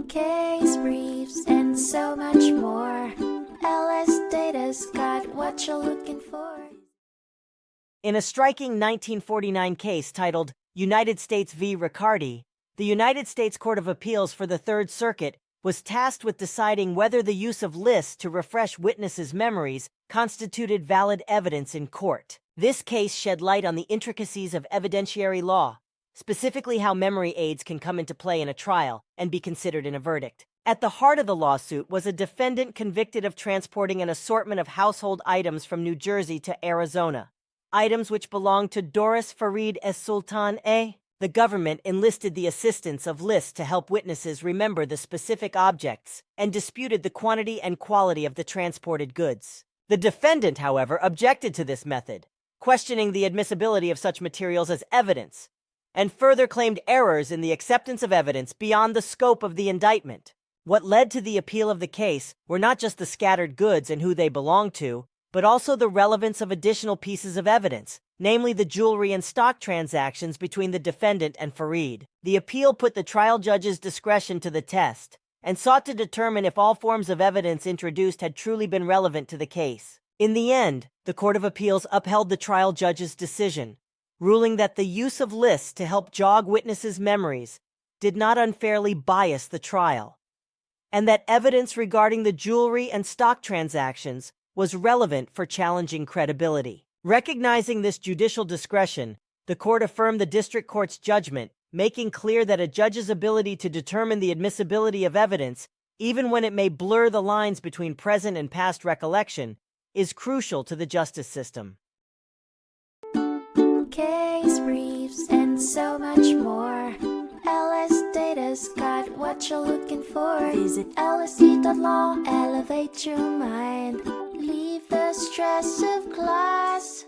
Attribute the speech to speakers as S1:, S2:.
S1: case briefs, and so much more. LSData's got what you're looking for.
S2: In a striking 1949 case titled United States v. Riccardi, the United States Court of Appeals for the Third Circuit was tasked with deciding whether the use of lists to refresh witnesses' memories constituted valid evidence in court. This case shed light on the intricacies of evidentiary law, specifically how memory aids can come into play in a trial and be considered in a verdict. At the heart of the lawsuit was a defendant convicted of transporting an assortment of household items from New Jersey to Arizona, items which belonged to Doris Farid Es Sultan A. The government enlisted the assistance of lists to help witnesses remember the specific objects and disputed the quantity and quality of the transported goods. The defendant, however, objected to this method, questioning the admissibility of such materials as evidence, and further claimed errors in the acceptance of evidence beyond the scope of the indictment. What led to the appeal of the case were not just the scattered goods and who they belonged to, but also the relevance of additional pieces of evidence, namely the jewelry and stock transactions between the defendant and Farid. The appeal put the trial judge's discretion to the test and sought to determine if all forms of evidence introduced had truly been relevant to the case. In the end, the Court of Appeals upheld the trial judge's decision, ruling that the use of lists to help jog witnesses' memories did not unfairly bias the trial, and that evidence regarding the jewelry and stock transactions was relevant for challenging credibility. Recognizing this judicial discretion, the court affirmed the district court's judgment, making clear that a judge's ability to determine the admissibility of evidence, even when it may blur the lines between present and past recollection, is crucial to the justice system.
S1: Case briefs, and so much more. LSData's got what you're looking for. Visit lsd.law, elevate your mind. Leave the stress of class